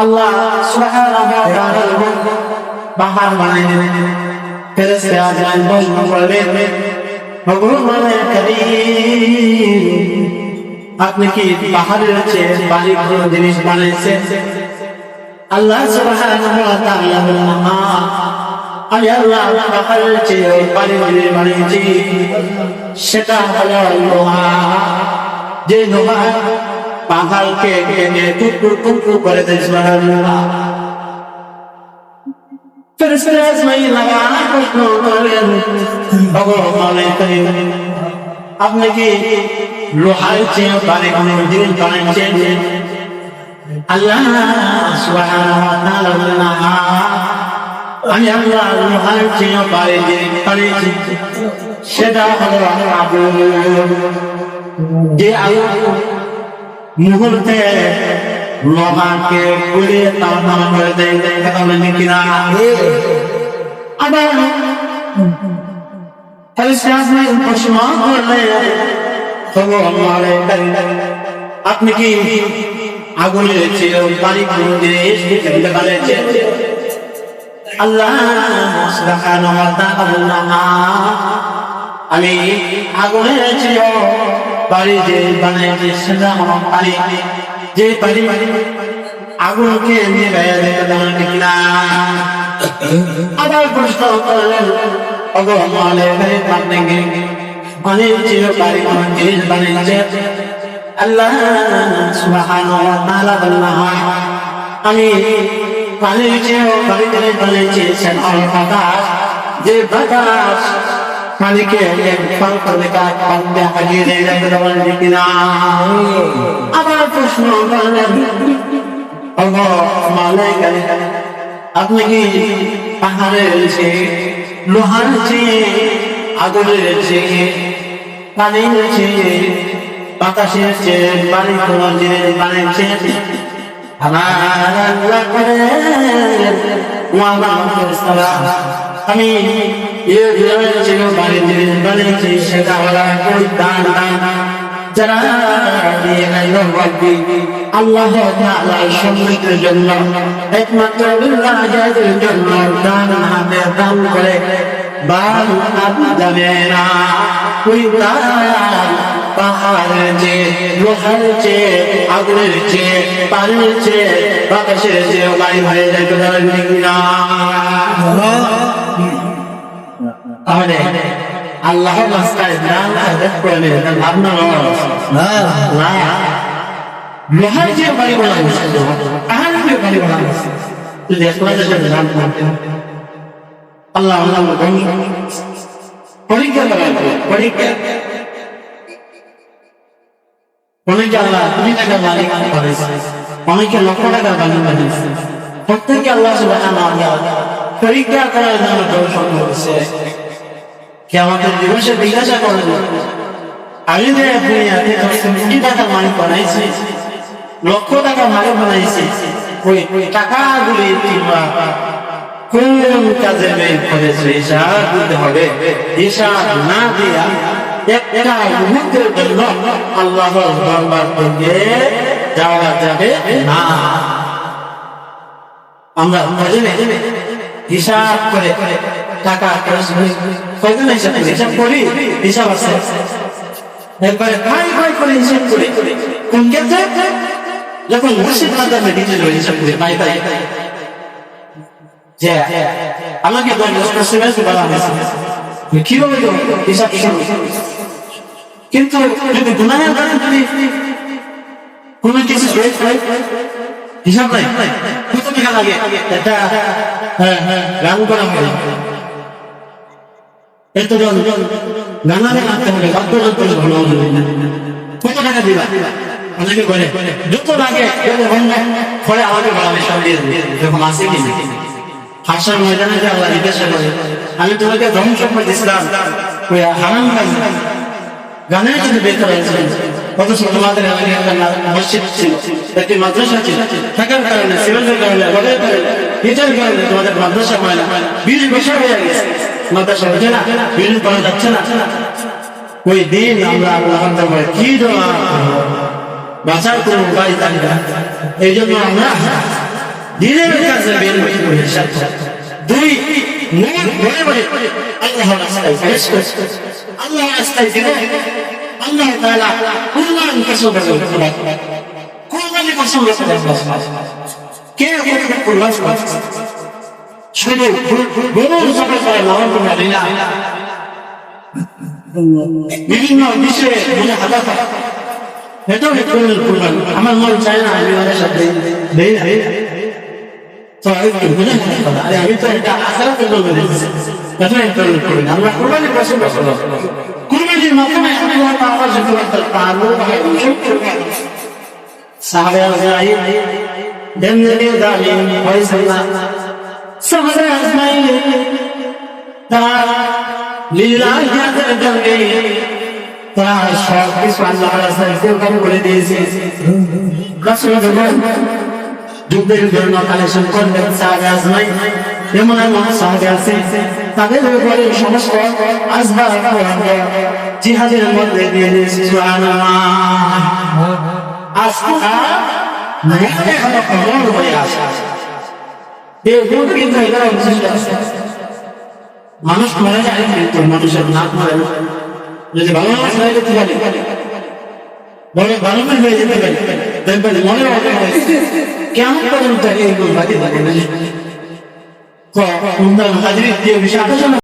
আল্লাহ সুবহানাহু ওয়া তাআলা পাহাড় বানাইলেন, ফেরেশতা আজরাইল বর্ণনা করলেন, ভগবান করিম আপনি কি পাহাড়ের চেয়ে ভারী কোনো জিনিস বানাইছেন? আল্লাহ সুবহানাহু ওয়া তাআলা বললেন, আমি আল্লাহ পাহাড়ের চেয়ে ভারী জিনিস বানিয়েছি, সেটা হলো লোহা। যে লোহা পাহাড়কে ভেঙে টুকরো টুকরো করে দেয়। সুবহানাল্লাহ। ফেরেশতা আজরাইল আবার প্রশ্ন করলেন, ভগবান করিম আপনি কি লোহার চেয়ে ভারী কোনো জিনিস বানিয়েছেন? আল্লাহ সুবহানাহু ওয়া তাআলা বললেন, আমি আল্লাহ লোহার চেয়ে ভারী জিনিস বানিয়েছি, সেটা হলো আগুন। যে আগুন মুহূর্তে লোহাকে পুড়িয়ে তামাম করে দেয়, কথা বলেন কিনা? আবার ফেরেশতা আজরাইল প্রশ্ন করলেন, আপনি কি আগুনের চেয়ে ভারী কোনো জিনিস বানিয়েছেন? আল্লাহ সুবহানাহু ওয়া তাআলা বললেন, আমি আগুনের চেয়ে ভারী জিনিস বানিয়েছি, সেটা হলো পানি। যে পানি আগুনকে নিভিয়ে দেয়, কথা বলেন কিনা? আবার প্রশ্ন করলেন, ভগবান আপনি কি পানির চেয়ে ভারী কোনো জিনিস বানিয়েছেন? আল্লাহ সুবহানাহু ওয়া তাআলা বললেন, আমি পানির চেয়ে ভারী জিনিস বানিয়েছি, সেটা হলো বাতাস। যে বাতাস পানিকে একবার করে কাঁদতে হারিয়ে দেয়, কথা বলেন কিনা? আবার প্রশ্ন করলেন, আপনি কি পাহাড়ের চেয়ে লোহার চেয়ে আগুনের চেয়ে পানির চেয়ে বাতাসের চেয়ে ভারী কোনো জিনিস বানিয়েছেন? আমি ভারী জিনিস বানিয়েছি, সেটা হলো দান। যারা আল্লাহ তাআলার সম্মানের জন্য একমাত্র বিল্লাহের জন্য দান হাতে দান করে বাল যাবে না, ওই দান পাহাড়ের চেয়ে লোহার চেয়ে আগুনের চেয়ে পানির চেয়ে বাতাসের চেয়ে ভারী হয়ে যায়, না? তাহলে আল্লাহর রাস্তায় দান আদায় করলে ভাবনা লোহার চেয়ে ভারী বলা হয়েছে, পাহাড়ের চেয়ে ভারী বলা হয়েছে। আল্লাহ পরীক্ষা অনেকে আল্লাহ 2 টাকা মালিক করেছে, অনেকে লক্ষ টাকা মালিক বানিয়েছে। প্রত্যেককে আল্লাহ সুবহানাহু ওয়া তাআলা পরীক্ষা করার জন্য দর্শন করেছে। কিয়ামতের দিবসে জিজ্ঞাসা করবে, আমি যে দুনিয়াতে 10 কোটি টাকা মালিক বানাইছি, লক্ষ টাকা মালিক বানাইছি, ওই টাকাগুলি তোমরা কোন কাজে ব্যয় করেছো হিসাব দিতে হবে। হিসাব না দিয়া একটা মুহূর্তের জন্য আল্লাহর দরবার থেকে যাওয়া যাবে না। আমরা হিসাব করে টাকা কয়জন হিসাব করি, হিসাব আছে একবারে ভাই করে হিসাব করি। কোন ক্ষেত্রে? যখন মসজিদ মাদ্রাসায় ডিটেল হিসাব করি, ভাই যে আমাকে 10 বছর সিমেন্ট বলা হয়েছে, কিভাবে হিসাব শুরু? কিন্তু যদি গুনাহের কারণে যদি কোন কিছু হিসাব নাই, কত টাকা লাগে এটা রান করা হয়, এত জন গানারে আনতে হবে, বাদ্যযন্ত্র ভালো হবে, কত টাকা দিবা? অনেকে করে যত লাগে পরে আমাকে বলা হবে, সব দিয়ে যখন আসে কি হাসার ময়দানে যে আল্লাহ জিজ্ঞাসা করে, আমি তোমাকে ধ্বংস করে দিয়েছিলাম ওই হারাম গানের জন্য বের করা হয়েছিল, অথচ তোমাদের মসজিদ ছিল, একটি মাদ্রাসা ছিল, থাকার কারণে সিমেন্টের কারণে রোদের কারণে এটার কারণে তোমাদের মাদ্রাসা হয় না, 20 বছর হয়ে গেছে মাদ্রাসা হচ্ছে না, বিল্ডিং করা যাচ্ছে না। ওই দিন আমরা আল্লাহ কি দোয়া বাঁচার কোনো উপায় জানি না। এই জন্য আমরা দিনের কাছে বের হয়ে দুই মনে মনে আল্লাহর রাস্তায় খরচ করছে আল্লাহর রাস্তায় দিলে আল্লাহ তাআলা কুরবান কসম করে কুরবানি কসম করে কে কুরবান করে শুধু বড় জগৎ করে লাভ করে না বিভিন্ন বিষয়ে মনে হাদা থাকে এটাও একটু কুরবান আমার মন চায় না আমি ওদের সাথে দেই না তো আমি তো এটা আখেরাতের জন্য দিয়েছি এটা একটু করি না আমরা কুরবানি কসম করে কুরবানির মাধ্যমে আল্লাহ তাআলা যখন তাআলা সাহাবা আজমাইন দেননি জালিম ফয়সালা সাহাবা আজমাইন তারা লিল্লাহি হাজার জঙ্গে তারা সব কিছু আল্লাহর রাস্তায় কোরবান করে দিয়েছে কসম যখন যুদ্ধের জন্য কালেকশন করলেন সাহাবা আজমাইন এমন এমন সাহাবা আছে তাদের উপরে সমস্ত আসবাব জিহাদের মধ্যে দিয়ে দিয়েছে সুবহানাল্লাহ আসবা মানে হলো কবর হয়ে আসা এই গুণ কিন্তু এটা মানুষ মরে যায় কিন্তু মানুষের না মরে যদি ভালো মানুষ হয়ে যেতে পারে বলে ভালো মানুষ হয়ে যেতে পারে দেখবেন মনে হবে কেমন পর্যন্ত এই গুণ বাকি থাকে না কোন হাজির দিয়ে বিষয়